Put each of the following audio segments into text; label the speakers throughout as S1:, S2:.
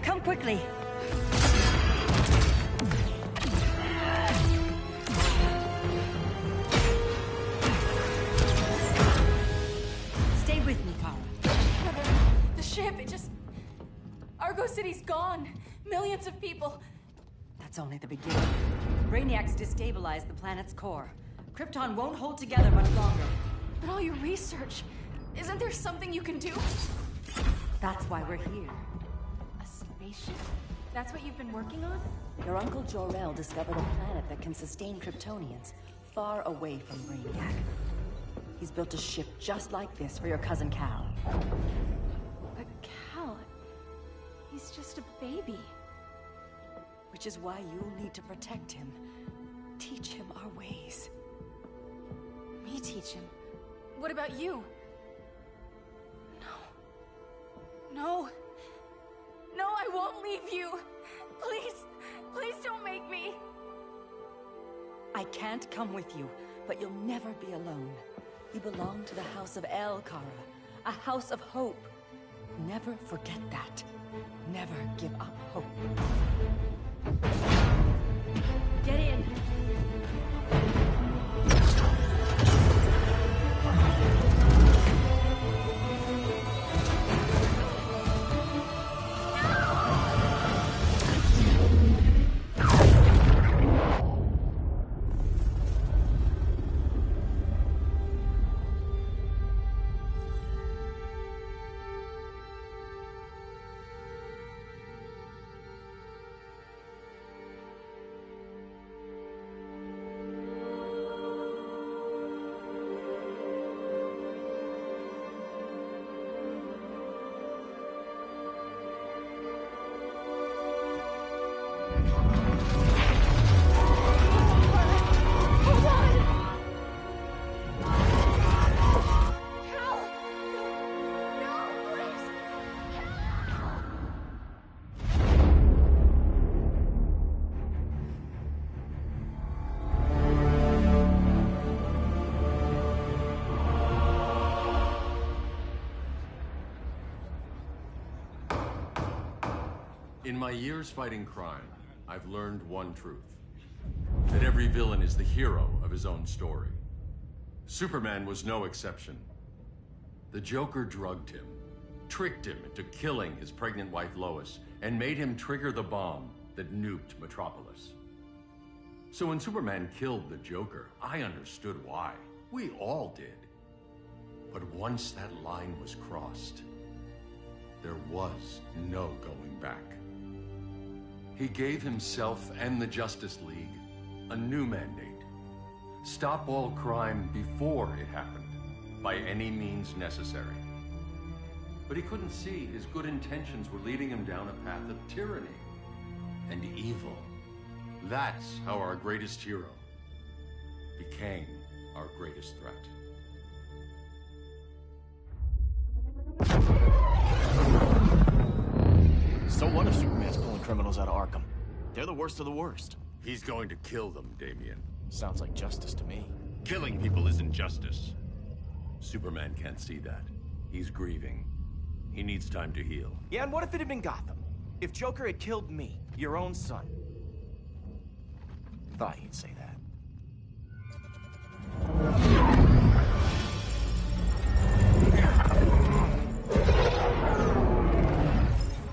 S1: Come quickly. Stay with me, Kara.
S2: The ship, it just... Argo City's gone. Millions of people.
S1: That's only the beginning. Brainiacs destabilized the planet's core. Krypton won't hold together much longer.
S2: But all your research, isn't there something you can do?
S1: That's why we're here.
S2: A spaceship? That's what you've been working on?
S1: Your uncle Jor-El discovered a planet that can sustain Kryptonians, far away from Brainiac. He's built a ship just like this for your cousin Cal.
S2: But Cal... he's just a baby.
S1: Which is why you'll need to protect him. Teach him our ways.
S2: Me teach him? What about you? No. No, I won't leave you. Please, please don't make me.
S1: I can't come with you, but you'll never be alone. You belong to the House of El, Kara. A house of hope. Never forget that. Never give up hope. Get in.
S3: In my years fighting crime, I've learned one truth. That every villain is the hero of his own story. Superman was no exception. The Joker drugged him, tricked him into killing his pregnant wife Lois, and made him trigger the bomb that nuked Metropolis. So when Superman killed the Joker, I understood why. We all did. But once that line was crossed, there was no going back. He gave himself and the Justice League a new mandate. Stop all crime before it happened, by any means necessary. But he couldn't see his good intentions were leading him down a path of tyranny and evil. That's how our greatest hero became our greatest threat.
S4: So what if Superman's pulling criminals out of Arkham? They're the worst of the worst.
S3: He's going to kill them, Damian.
S4: Sounds like justice to me.
S3: Killing people isn't justice. Superman can't see that. He's grieving. He needs time to heal.
S4: Yeah, and what if it had been Gotham? If Joker had killed me, your own son? Thought you'd say that.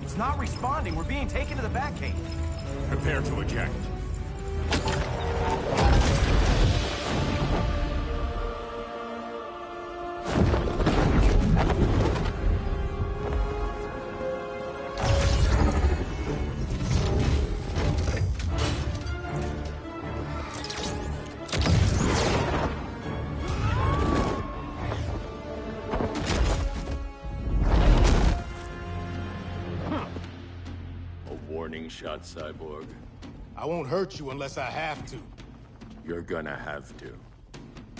S4: It's not responding. We're being taken to the Batcave.
S3: Prepare to eject. Shot, Cyborg.
S5: I won't hurt you unless I have to.
S3: You're gonna have to.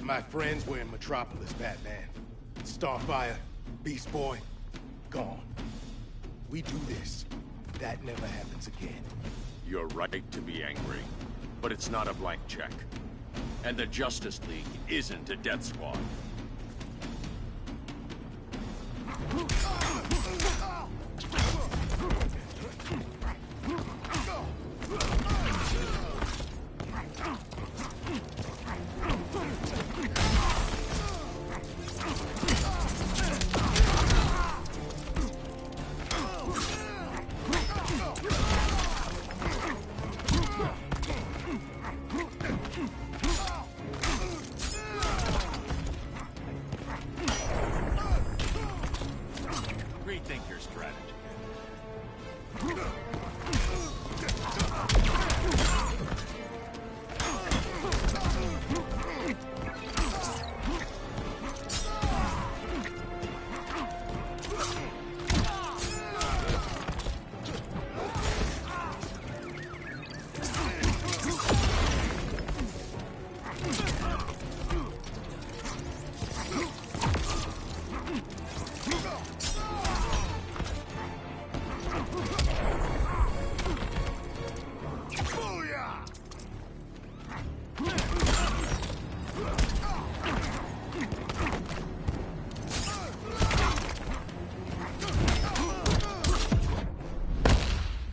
S5: My friends were in Metropolis, Batman. Starfire, Beast Boy, gone. We do this. That never happens again.
S3: You're right to be angry, but it's not a blank check. And the Justice League isn't a death squad.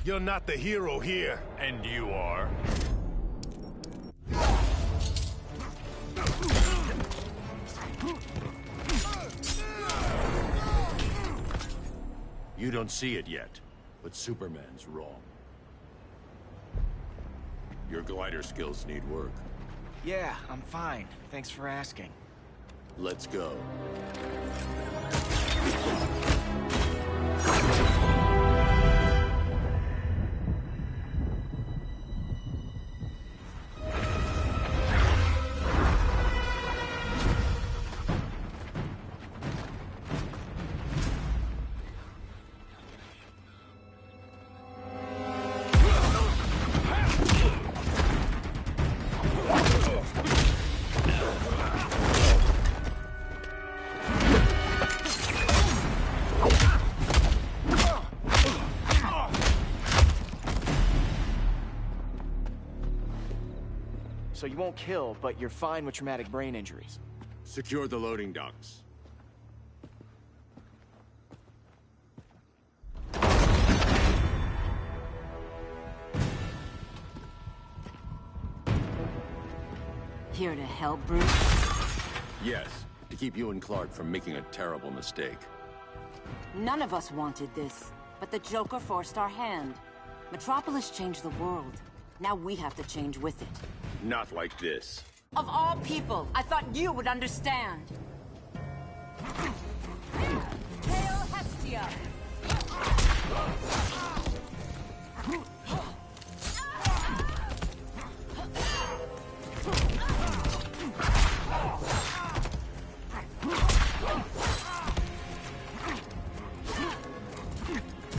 S5: You're not the hero here.
S6: And you are?
S3: You don't see it yet, but Superman's wrong. Your glider skills need work.
S4: Yeah, I'm fine. Thanks for asking.
S3: Let's go.
S4: So you won't kill, but you're fine with traumatic brain injuries.
S3: Secure the loading docks.
S1: Here to help, Bruce?
S3: Yes, to keep you and Clark from making a terrible mistake.
S1: None of us wanted this, but the Joker forced our hand. Metropolis changed the world. Now we have to change with it.
S3: Not like this.
S1: Of all people, I thought you would understand. Hail Hestia!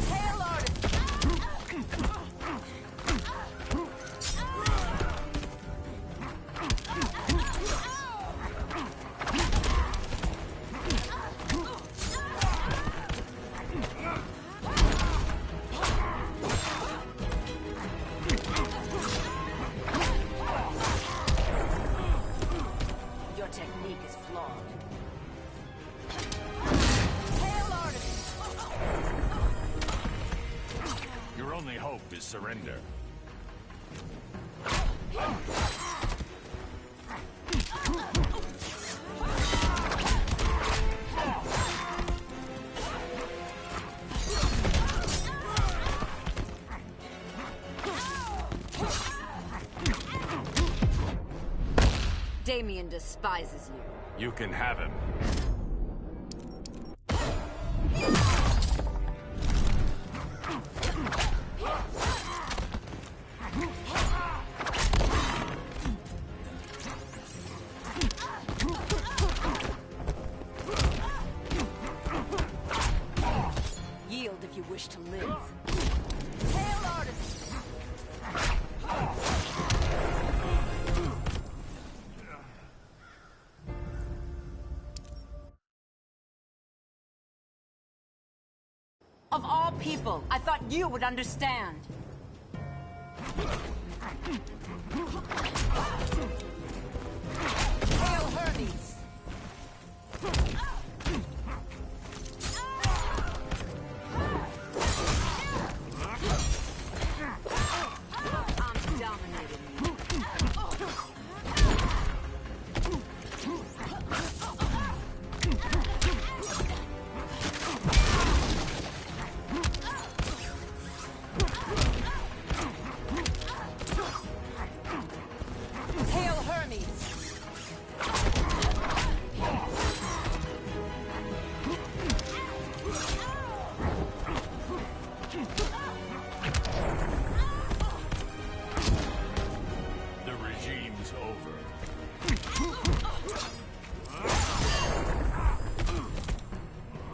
S1: Hail Artist! Your technique is flawed. Hail Artist!
S6: Your only hope is surrender.
S1: Damien despises you.
S6: You can have him.
S1: Yield if you wish to live. Hail Artist! Of all people, I thought you would understand. Hail Hermes! I'm dominating you. Hail Hermes!
S6: The regime's over.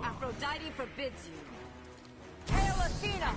S1: Aphrodite forbids you. Hail Athena!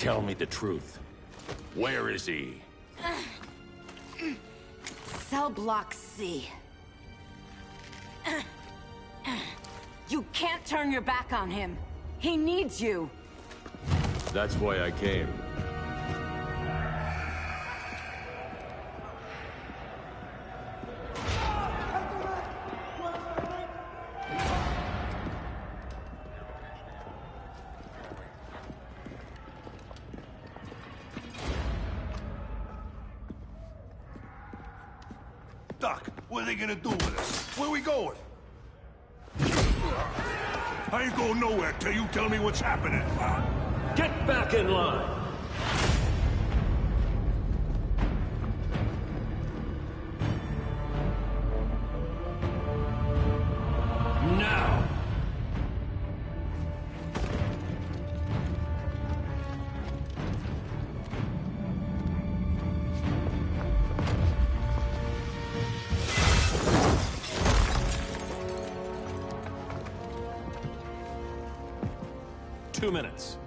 S6: Tell me the truth. Where is he?
S2: Cell block C. You can't turn your back on him. He needs you.
S3: That's why I came.
S7: Doc, what are they gonna do with us? Where we going? I ain't going nowhere till you tell me what's happening.
S6: Get back in line! Now!
S8: Two minutes.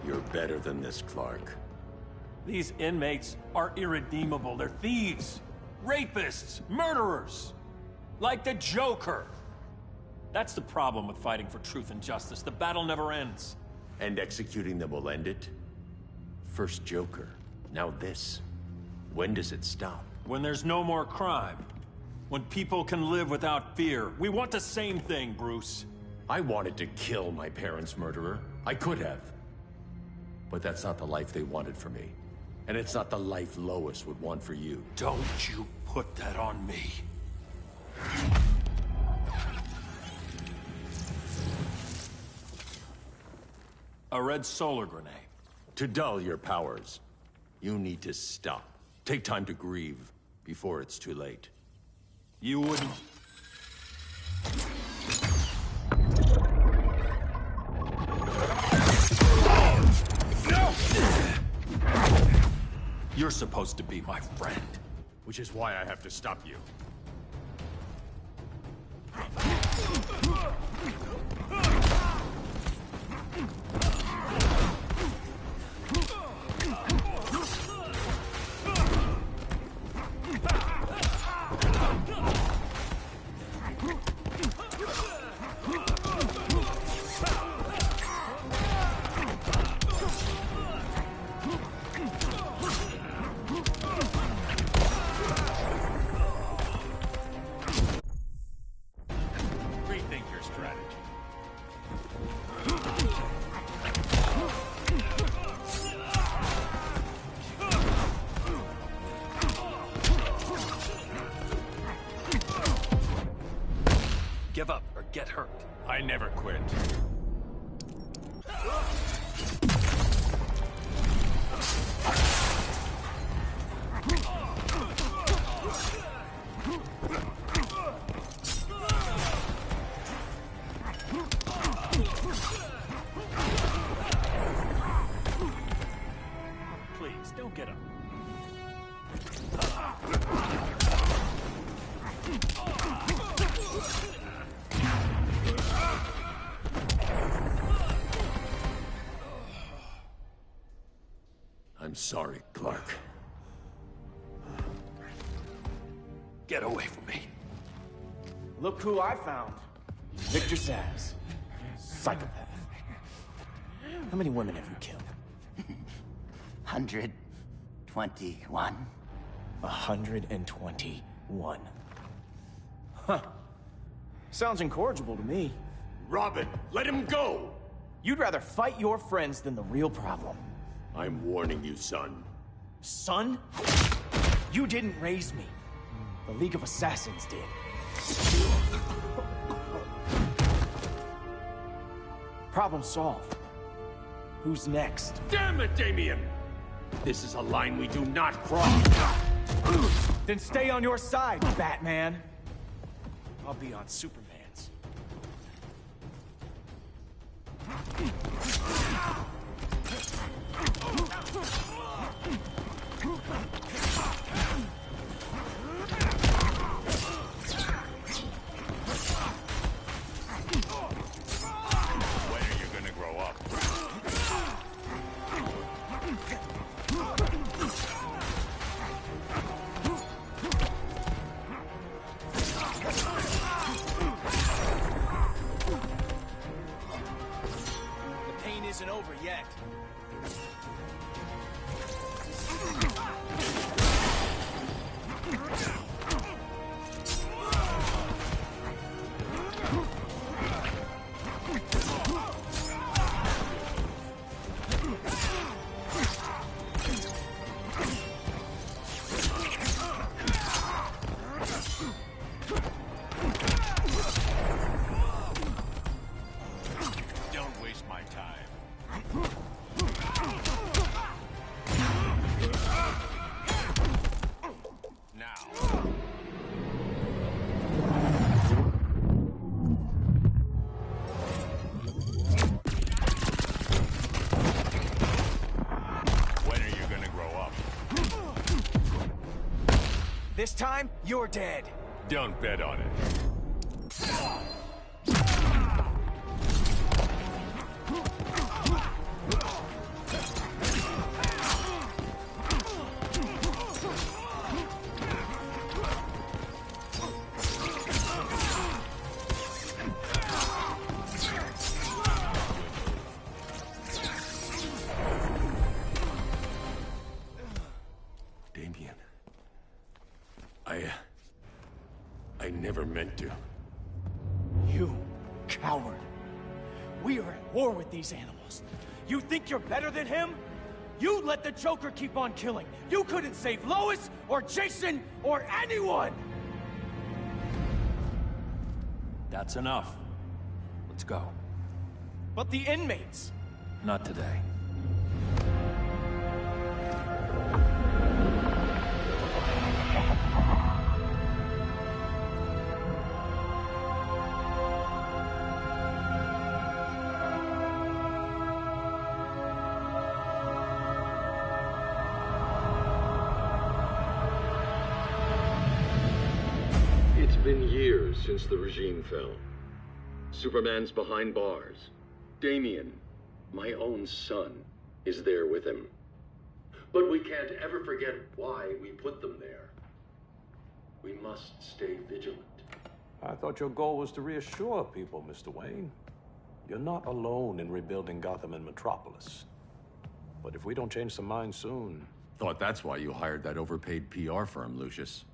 S3: You're better than this, Clark.
S8: These inmates are irredeemable. They're thieves, rapists, murderers. Like the Joker. That's the problem with fighting for truth and justice. The battle never ends.
S3: And executing them will end it? First Joker, now this. When does it stop?
S8: When there's no more crime. When people can live without fear. We want the same thing, Bruce.
S3: I wanted to kill my parents' murderer. I could have. But that's not the life they wanted for me. And it's not the life Lois would want for you.
S8: Don't you put that on me. A red solar grenade.
S3: To dull your powers, you need to stop. Take time to grieve before it's too late.
S8: You wouldn't... No! You're supposed to be my friend.
S3: Which is why I have to stop you.
S8: Rethink your strategy. Give up or get hurt.
S6: I never quit.
S8: Please, don't get up.
S3: I'm sorry, Clark.
S8: Get away from me.
S4: Look who I found. Victor Zsasz. Psychopath. How many women have you killed?
S9: 121.
S4: 121. Huh. Sounds incorrigible to me.
S3: Robin, let him go!
S4: You'd rather fight your friends than the real problem.
S3: I'm warning you, son.
S4: Son? You didn't raise me. The League of Assassins did. Problem solved. Who's next?
S3: Damn it, Damien! This is a line we do not cross.
S4: Then stay on your side, Batman. I'll be on Superman's. This time, you're dead.
S6: Don't bet on it.
S3: Damien. I never meant to.
S4: You coward. We are at war with these animals. You think you're better than him? You let the Joker keep on killing. You couldn't save Lois, or Jason, or anyone!
S8: That's enough. Let's go.
S4: But the inmates.
S8: Not today.
S3: It's been years since the regime fell. Superman's behind bars. Damien, my own son, is there with him. But we can't ever forget why we put them there. We must stay vigilant.
S10: I thought your goal was to reassure people, Mr. Wayne. You're not alone in rebuilding Gotham and Metropolis. But if we don't change some minds soon...
S3: Thought that's why you hired that overpaid PR firm, Lucius.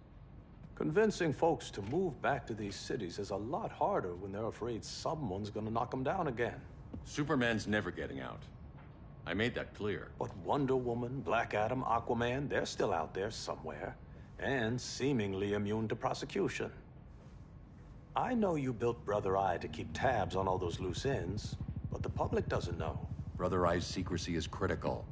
S10: Convincing folks to move back to these cities is a lot harder when they're afraid someone's gonna knock them down again.
S3: Superman's never getting out. I made that clear.
S10: But Wonder Woman, Black Adam, Aquaman, they're still out there somewhere. And seemingly immune to prosecution. I know you built Brother Eye to keep tabs on all those loose ends, but the public doesn't know.
S3: Brother Eye's secrecy is critical.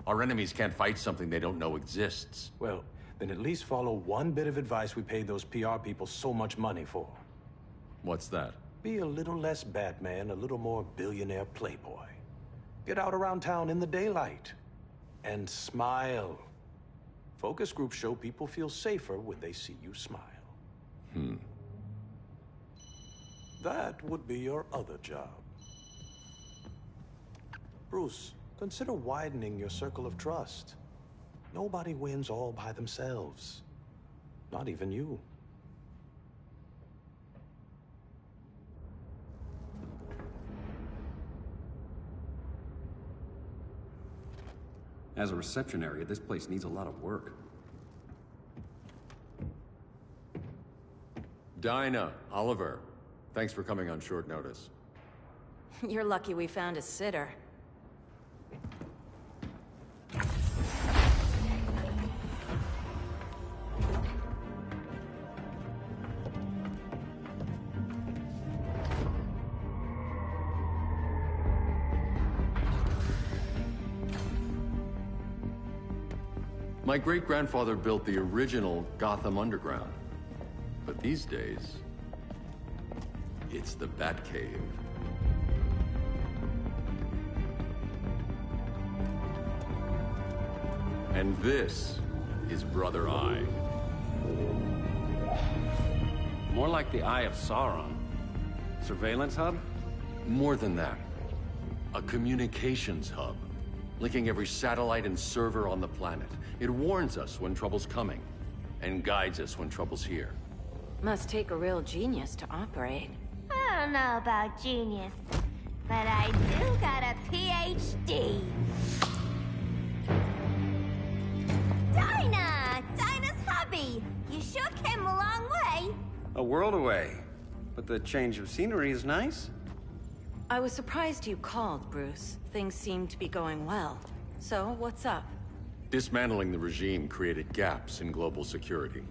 S3: Our enemies can't fight something they don't know exists.
S10: Well, then at least follow one bit of advice we paid those PR people so much money for.
S3: What's that?
S10: Be a little less Batman, a little more billionaire playboy. Get out around town in the daylight. And smile. Focus groups show people feel safer when they see you smile. That would be your other job. Bruce, consider widening your circle of trust. Nobody wins all by themselves. Not even you.
S11: As a reception area, this place needs a lot of work.
S3: Dinah, Oliver, thanks for coming on short notice.
S2: You're lucky we found a sitter.
S3: My great-grandfather built the original Gotham Underground. But these days, it's the Batcave. And this is Brother Eye.
S11: More like the Eye of Sauron. Surveillance hub?
S3: More than that. A communications hub, linking every satellite and server on the planet. It warns us when trouble's coming, and guides us when trouble's here.
S2: Must take a real genius to operate.
S12: I don't know about genius, but I do got a PhD. Dinah's hubby! You sure came a long way.
S11: A world away. But the change of scenery is nice.
S2: I was surprised you called, Bruce. Things seem to be going well. So, what's up?
S3: Dismantling the regime created gaps in global security.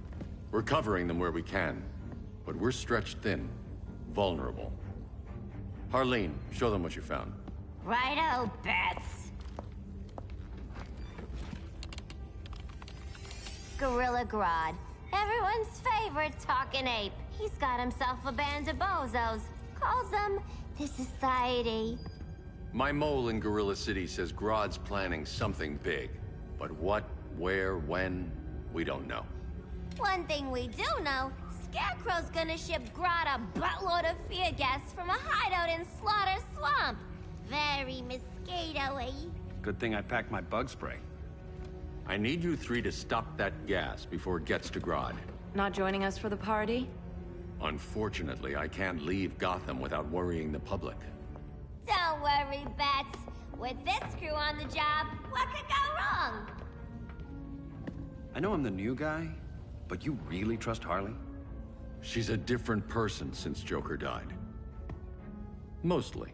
S3: We're covering them where we can, but we're stretched thin, vulnerable. Harleen, show them what you found.
S12: Righto, Bets. Gorilla Grodd. Everyone's favorite talking ape. He's got himself a band of bozos. Calls them the Society.
S3: My mole in Gorilla City says Grodd's planning something big. But what, where, when, we don't know.
S12: One thing we do know, Scarecrow's gonna ship Grodd a buttload of fear gas from a hideout in Slaughter Swamp. Very mosquito-y.
S11: Good thing I packed my bug spray.
S3: I need you three to stop that gas before it gets to Grodd.
S1: Not joining us for the party?
S3: Unfortunately, I can't leave Gotham without worrying the public.
S12: Don't worry, Bats. With this crew on the job, what could go wrong?
S11: I know I'm the new guy, but you really trust Harley?
S3: She's a different person since Joker died. Mostly.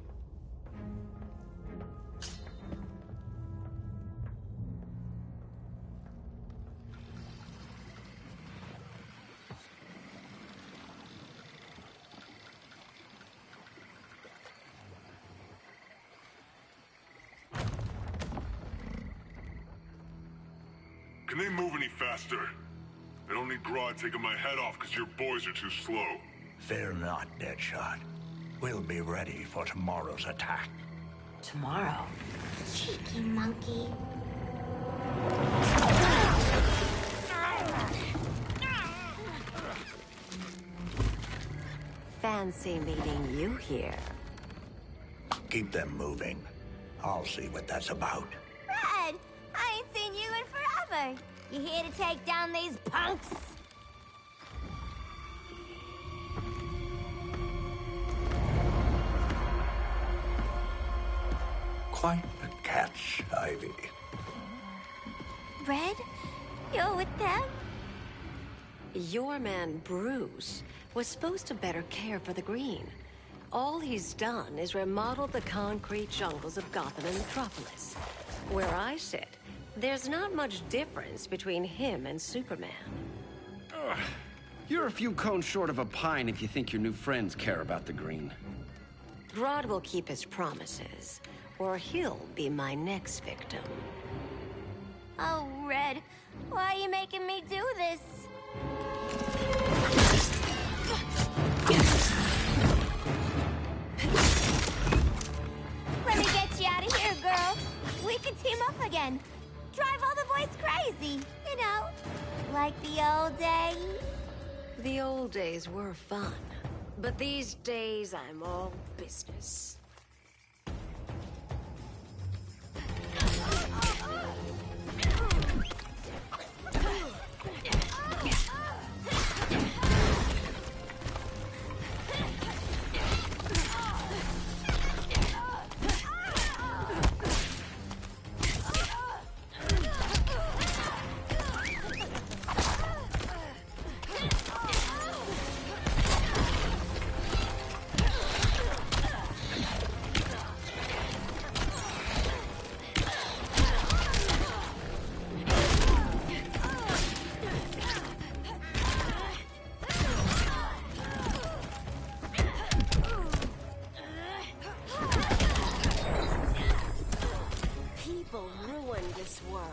S7: Can they move any faster? I don't need Grodd taking my head off because your boys are too slow.
S9: Fear not, Deadshot. We'll be ready for tomorrow's attack.
S1: Tomorrow?
S12: Cheeky monkey.
S13: Fancy meeting you here.
S9: Keep them moving. I'll see what that's about.
S12: Red, I ain't seen you in forever. You here to take down these punks?
S9: Quite a catch, Ivy.
S12: Red, you're with them?
S13: Your man, Bruce, was supposed to better care for the Green. All he's done is remodel the concrete jungles of Gotham and Metropolis. Where I sit, there's not much difference between him and Superman.
S11: Ugh. You're a few cones short of a pine if you think your new friends care about the Green.
S13: Grodd will keep his promises, or he'll be my next victim.
S12: Oh, Red, why are you making me do this? Let me get you out of here, girl. We could team up again. Drive all the boys crazy, you know, like the old days.
S13: The old days were fun, but these days I'm all business. This world.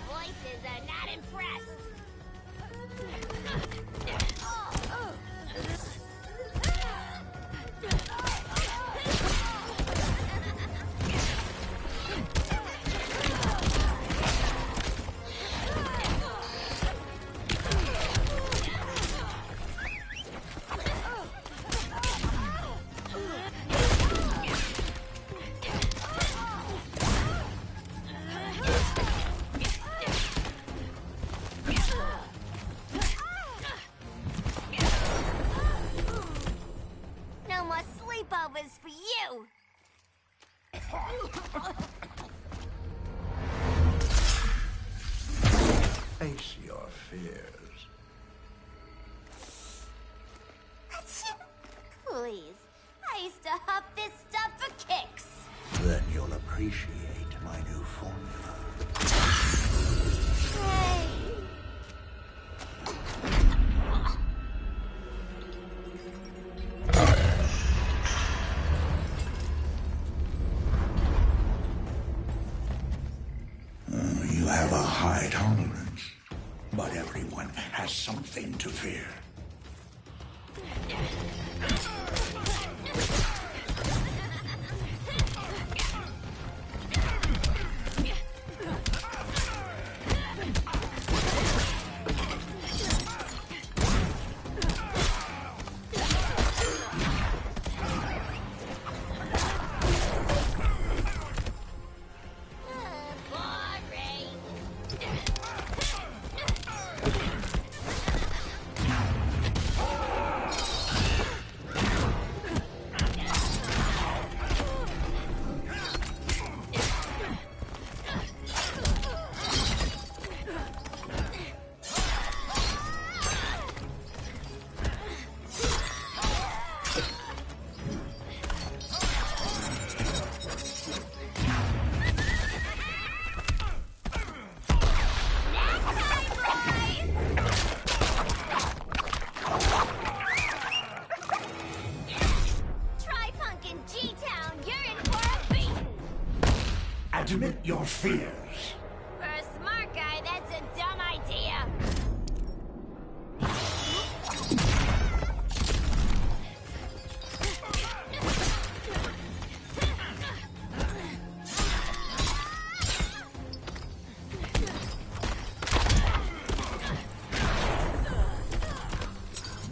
S12: Voices are not impressed. No more sleepovers for you.
S9: Face your fears.
S12: Please, I used to huff this stuff for kicks.
S9: Then you'll appreciate my new formula.
S12: Hey.
S9: You have a high tolerance, but everyone has something to fear. fears.
S12: For a smart guy, that's a dumb idea.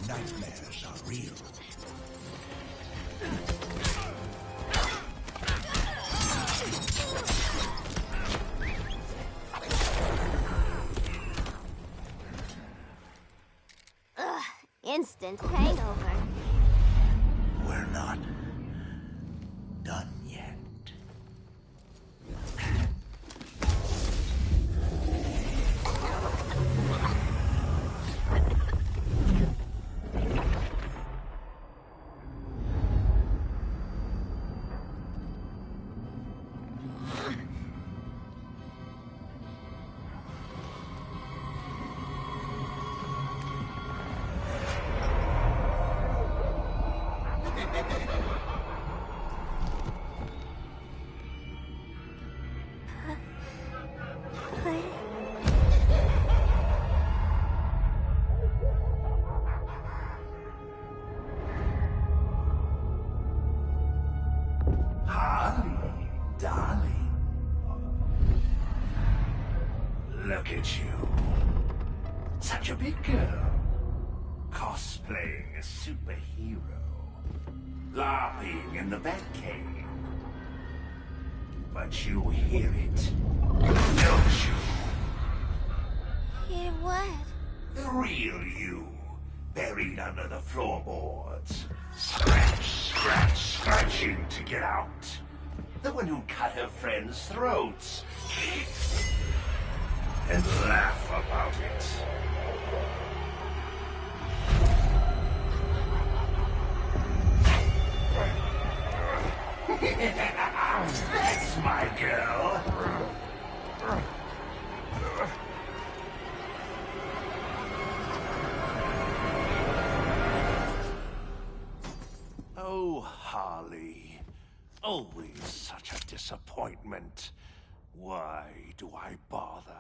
S9: Nightmares are real.
S12: Ugh, instant hangover.
S9: We're not done yet. Harley, darling. Look at you. Such a big girl. Cosplaying a superhero. LARPing in the Batcave. But you hear it, don't you?
S12: Hear what?
S9: The real you, buried under the floorboards. Scratch, scratch, scratching to get out. The one who cut her friends' throats. And laugh about it. That's my girl. Oh, Harley. Always such a disappointment. Why do I bother?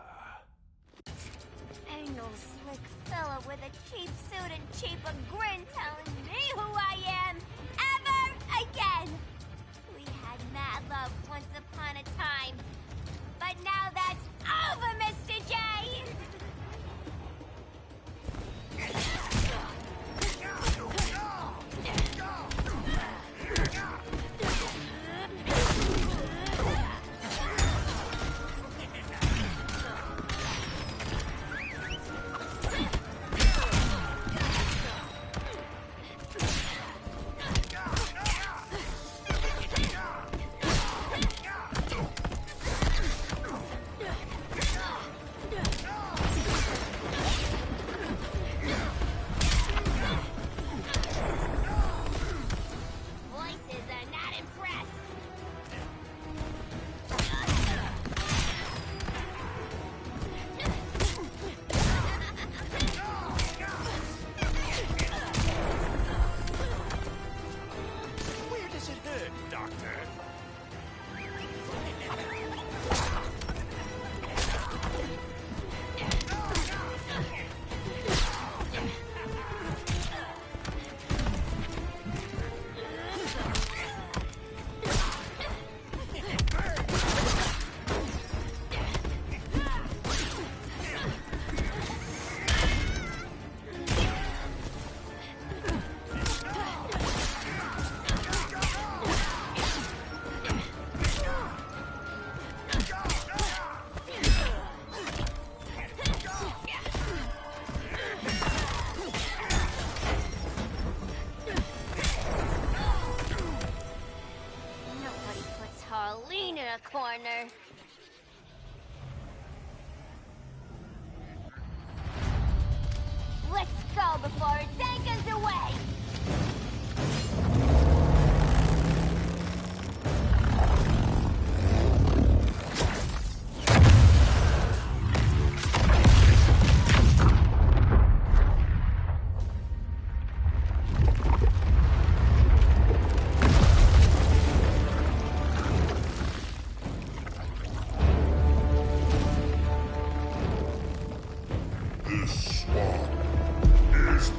S12: Ain't no slick fella with a cheap suit and cheaper grin telling me who I am ever again. We had mad love once upon a time, but now that's over, Mr. J.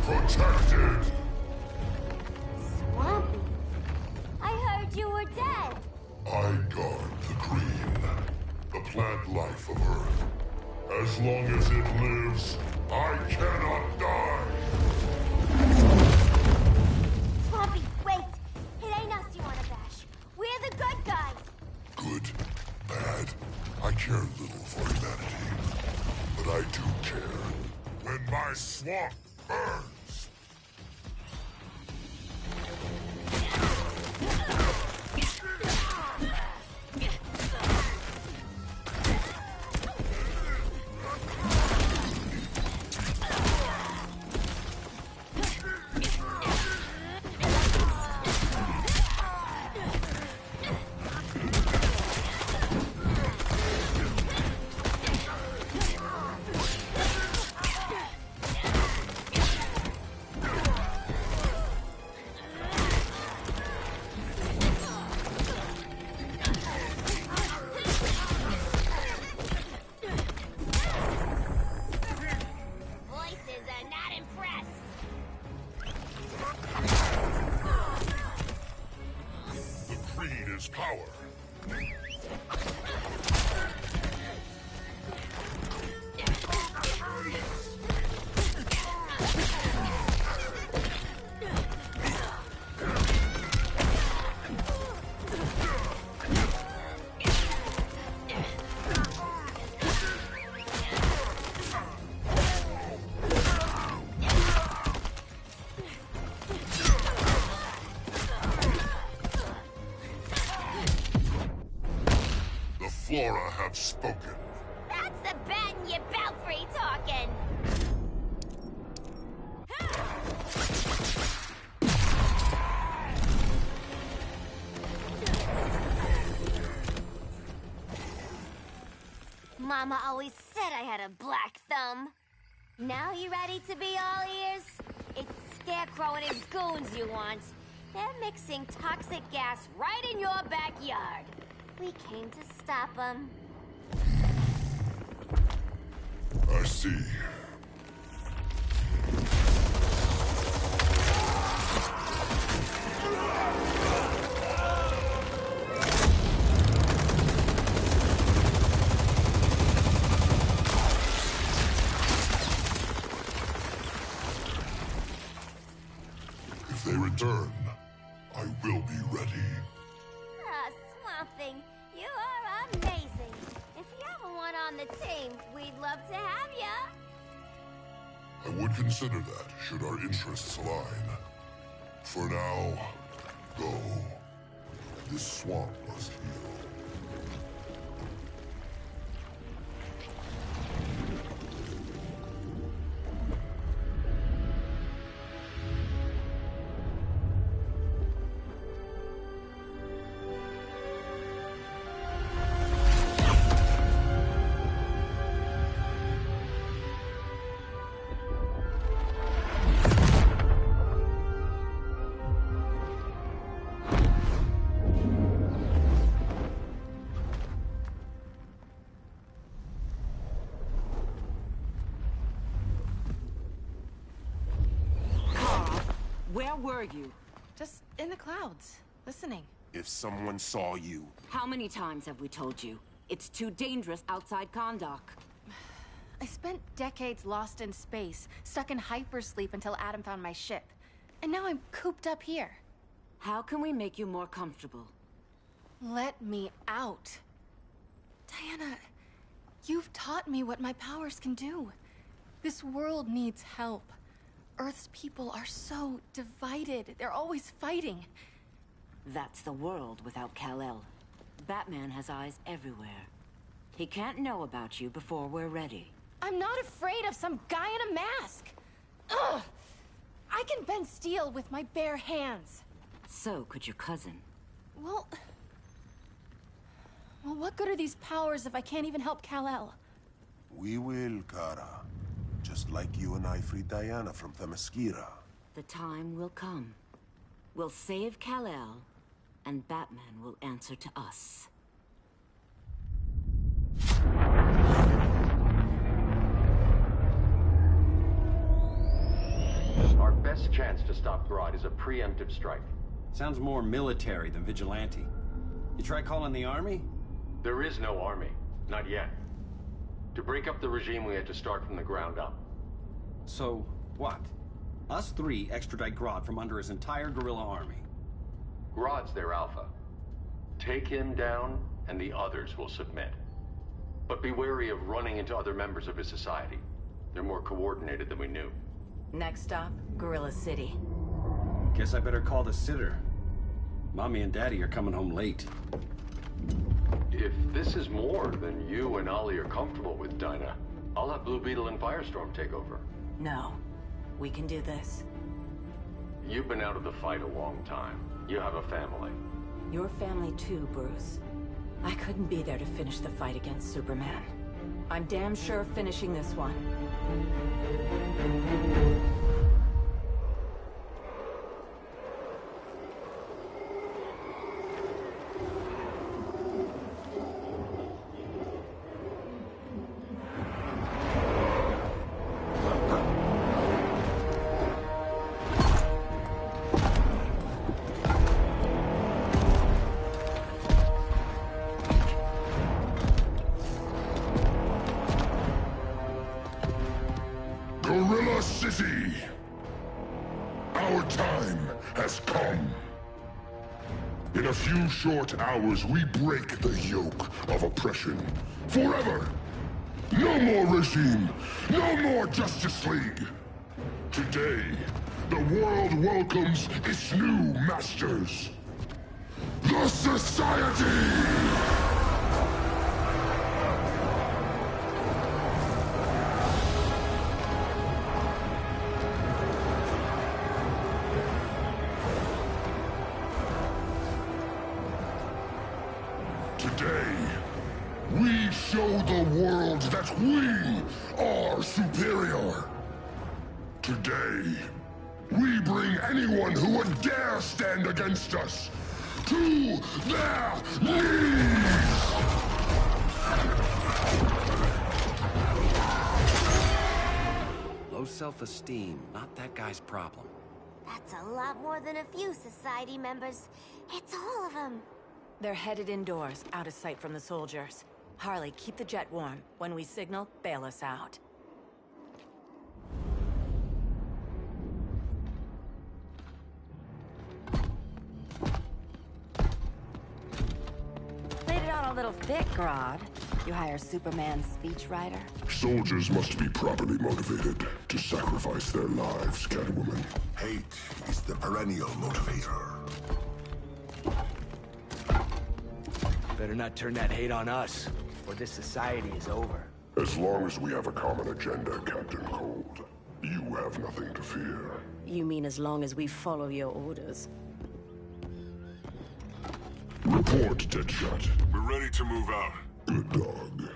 S7: protected!
S12: Swampy? I heard you were dead.
S7: I guard the green, the plant life of Earth. As long as it lives, I cannot die!
S12: Swampy, wait! It ain't us you wanna bash. We're the good guys.
S7: Good, bad, I care little for humanity. But I do care when my swamp burns!
S12: Voices are not impressed.
S7: The creed is power. The Flora have spoken.
S12: That's the bat in your belfry talking. Mama always said I had a black thumb. Now you ready to be all ears? It's Scarecrow and his goons you want. They're mixing toxic gas right in your backyard. We came to stop them.
S7: I see. If they return, I will be ready.
S12: Ah, Swamp Thing, you are amazing. If you ever want on the team, we'd love to have ya.
S7: I would consider that, should our interests align. For now, go. This swamp must heal.
S1: Where were you?
S2: Just in the clouds, listening.
S5: If someone saw you...
S1: How many times have we told you? It's too dangerous outside Kahndaq.
S2: I spent decades lost in space, stuck in hypersleep until Adam found my ship. And now I'm cooped up here.
S1: How can we make you more comfortable?
S2: Let me out. Diana, you've taught me what my powers can do. This world needs help. Earth's people are so divided. They're always fighting.
S1: That's the world without Kal-El. Batman has eyes everywhere. He can't know about you before we're ready.
S2: I'm not afraid of some guy in a mask. Ugh! I can bend steel with my bare hands.
S1: So could your cousin.
S2: Well, what good are these powers if I can't even help Kal-El?
S5: We will, Kara. Just like you and I freed Diana from Themyscira.
S1: The time will come. We'll save Kal-El, and Batman will answer to us.
S14: Our
S3: best chance to stop Grodd is a preemptive strike.
S11: Sounds more military than vigilante. You try calling the army?
S3: There is no army. Not yet. To break up the regime, we had to start from the ground up.
S11: So, what? Us three extradite Grodd from under his entire guerrilla army.
S3: Grodd's their alpha. Take him down, and the others will submit. But be wary of running into other members of his society. They're more coordinated than we knew.
S1: Next stop, Gorilla City.
S11: Guess I better call the sitter. Mommy and Daddy are coming home late.
S3: If this is more than you and Ollie are comfortable with, Dinah, I'll have Blue Beetle and Firestorm take over.
S1: No. We can do this.
S3: You've been out of the fight a long time. You have a family.
S1: Your family too, Bruce. I couldn't be there to finish the fight against Superman. I'm damn sure finishing this one.
S7: Gorilla City! Our time has come. In a few short hours, we break the yoke of oppression. Forever! No more regime! No more Justice League! Today, the world welcomes its new masters. The Society! Today, we show the world that we are superior. Today, we bring anyone who would dare stand against us to their knees!
S11: Low self-esteem, not that guy's problem.
S12: That's a lot more than a few society members. It's all of them.
S1: They're headed indoors, out of sight from the soldiers. Harley, keep the jet warm. When we signal, bail us out. Played it on a little thick, Grodd. You hire Superman's speechwriter?
S7: Soldiers must be properly motivated to sacrifice their lives, Catwoman.
S9: Hate is the perennial motivator.
S4: Better not turn that hate on us, or this society is over.
S7: As long as we have a common agenda, Captain Cold, you have nothing to fear.
S1: You mean as long as we follow your orders?
S7: Report, Deadshot.
S6: We're ready to move out.
S7: Good dog.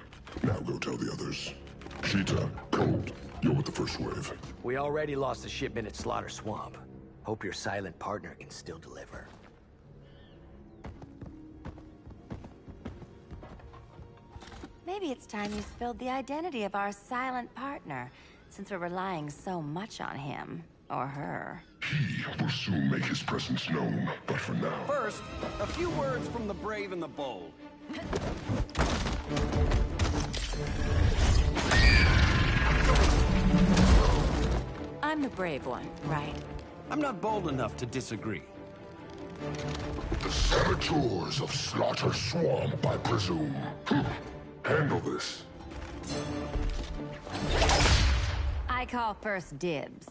S7: Now go tell the others. Cheetah, Cold, you're with the first wave.
S4: We already lost a shipment at Slaughter Swamp. Hope your silent partner can still deliver.
S1: Maybe it's time you spilled the identity of our silent partner, since we're relying so much on him. Or her.
S7: He will soon make his presence known, but for now...
S11: First, a few words from the brave and the bold.
S1: I'm the brave one, right?
S11: I'm not bold enough to disagree.
S7: The saboteurs of Slaughter Swamp, I presume. Handle this.
S1: I call first dibs.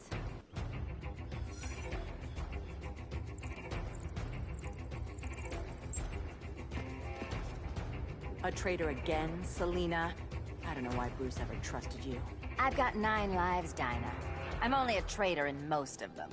S1: A traitor again, Selina? I don't know why Bruce ever trusted you. I've got 9 lives, Dinah. I'm only a traitor in most of them.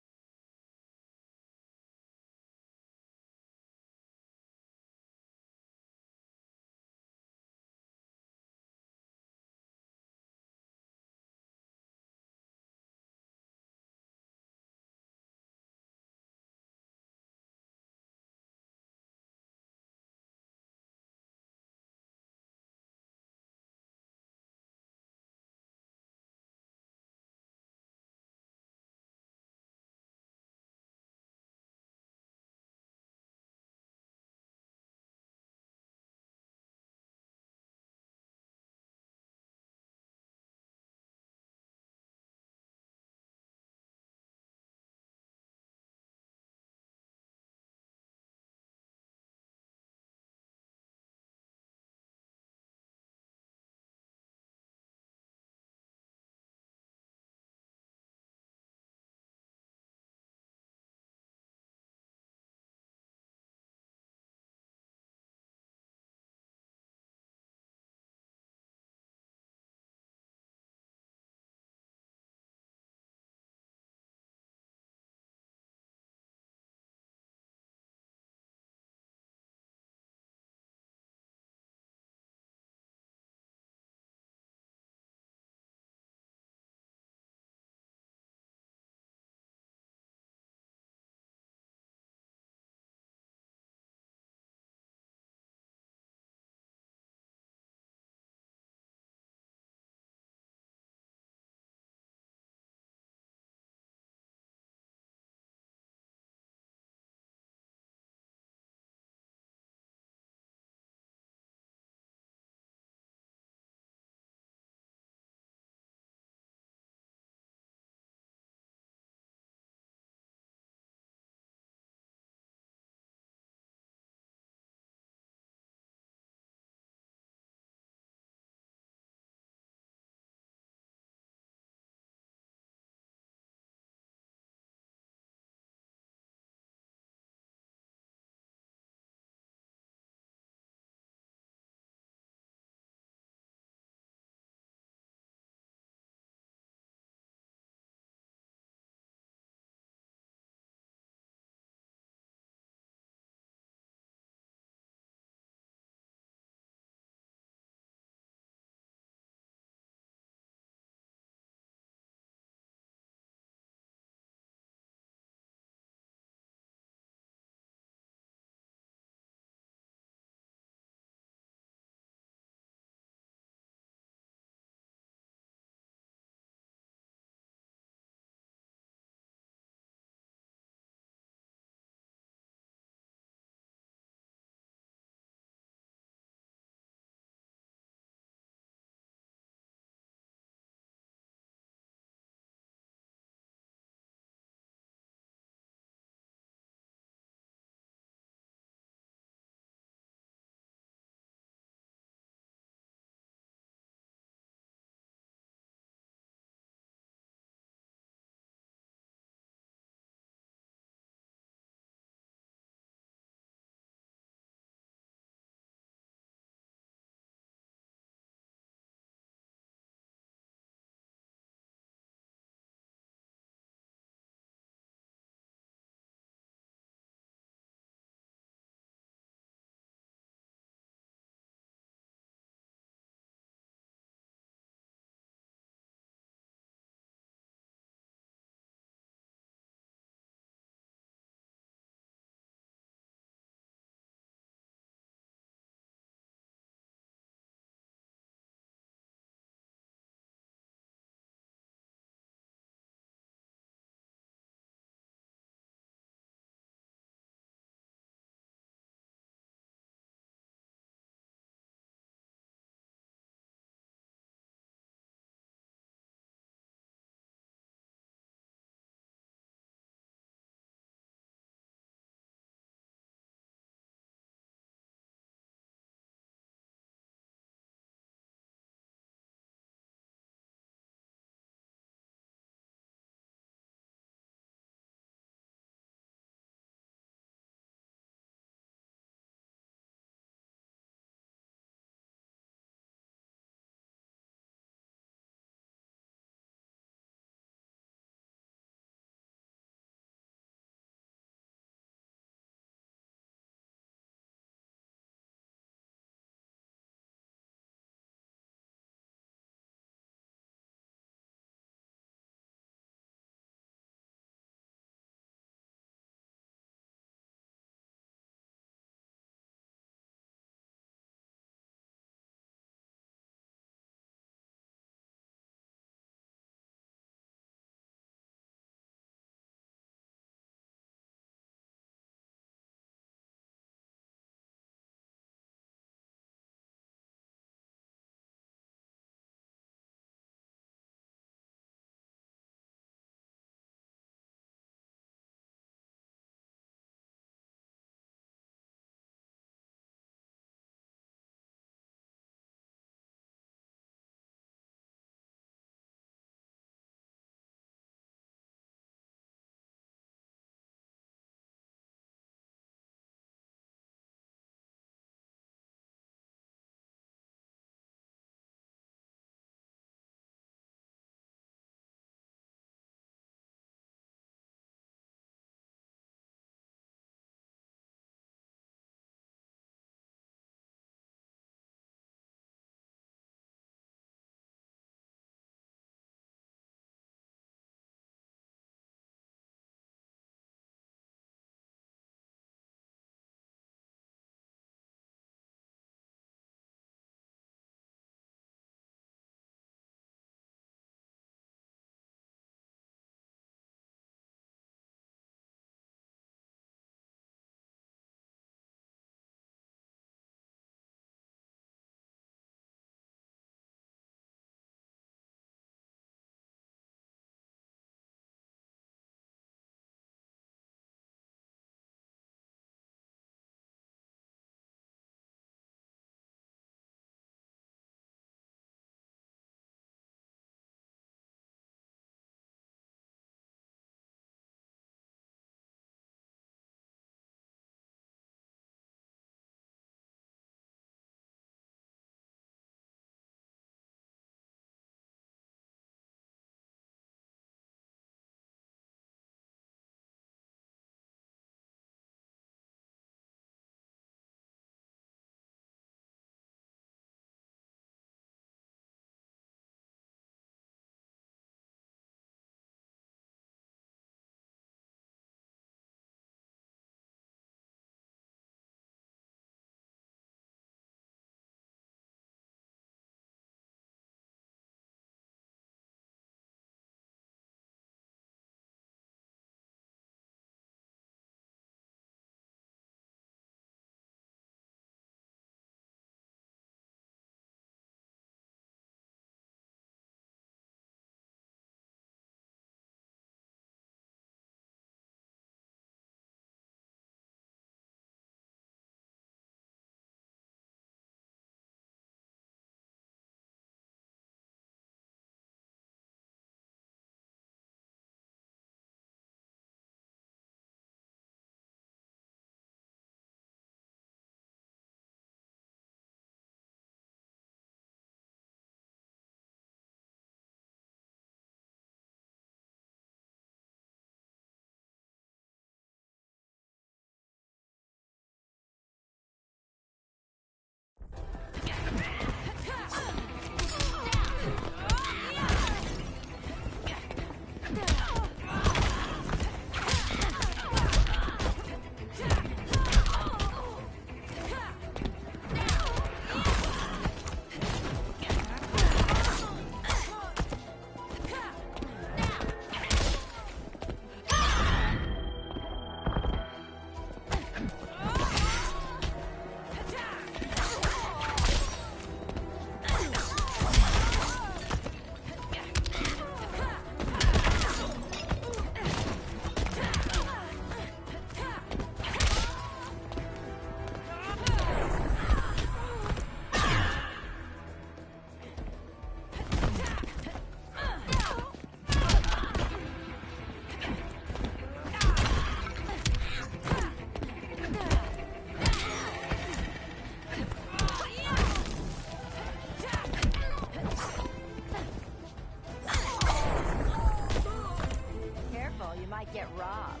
S12: might get robbed.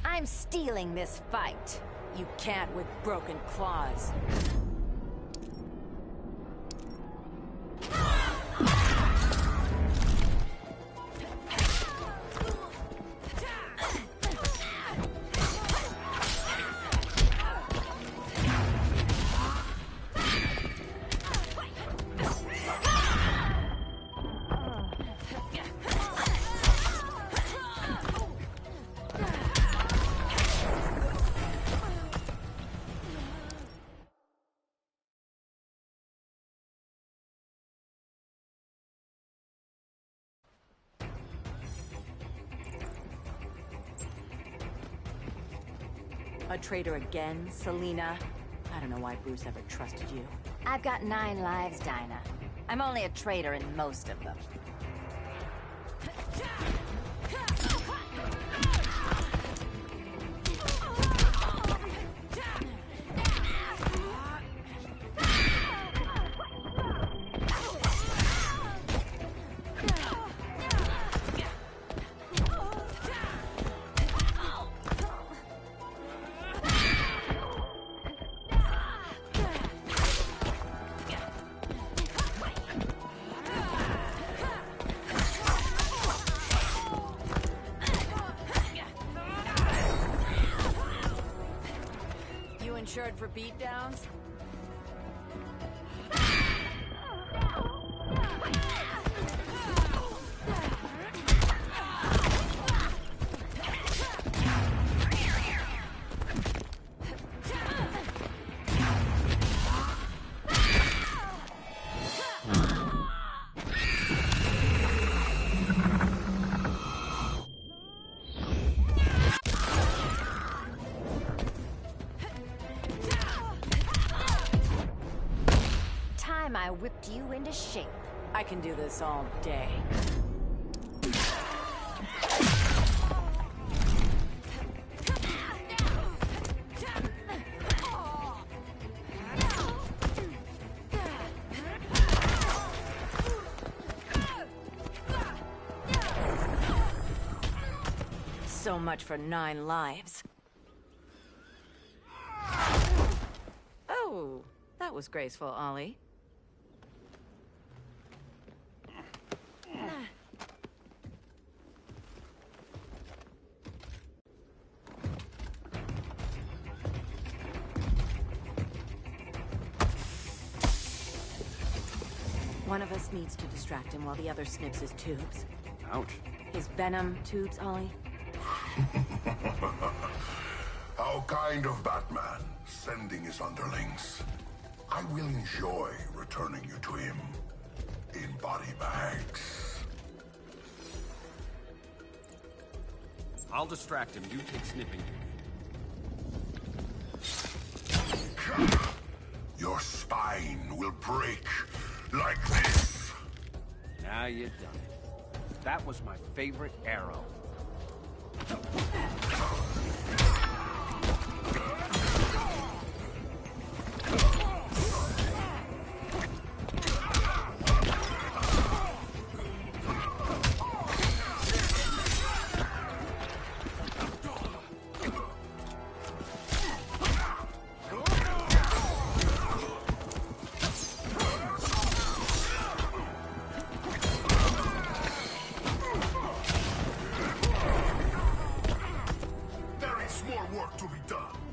S12: I'm stealing this fight.
S1: You can't with broken claws. A traitor again, Selena? I don't know why Bruce ever trusted you.
S12: I've got 9 lives, Dinah. I'm only a traitor in most of them.
S1: Insured for beatdowns?
S12: I whipped you into shape.
S1: I can do this all day. So much for 9 lives. Oh, that was graceful, Ollie. One of us needs to distract him while the other snips his tubes.
S11: Ouch.
S1: His venom tubes, Ollie?
S7: How kind of Batman, sending his underlings. I will enjoy returning you to him in body bags.
S11: I'll distract him. You take snipping.
S7: Your spine will break like this.
S11: Now you've done it. That was my favorite arrow.
S7: There is more work to be done.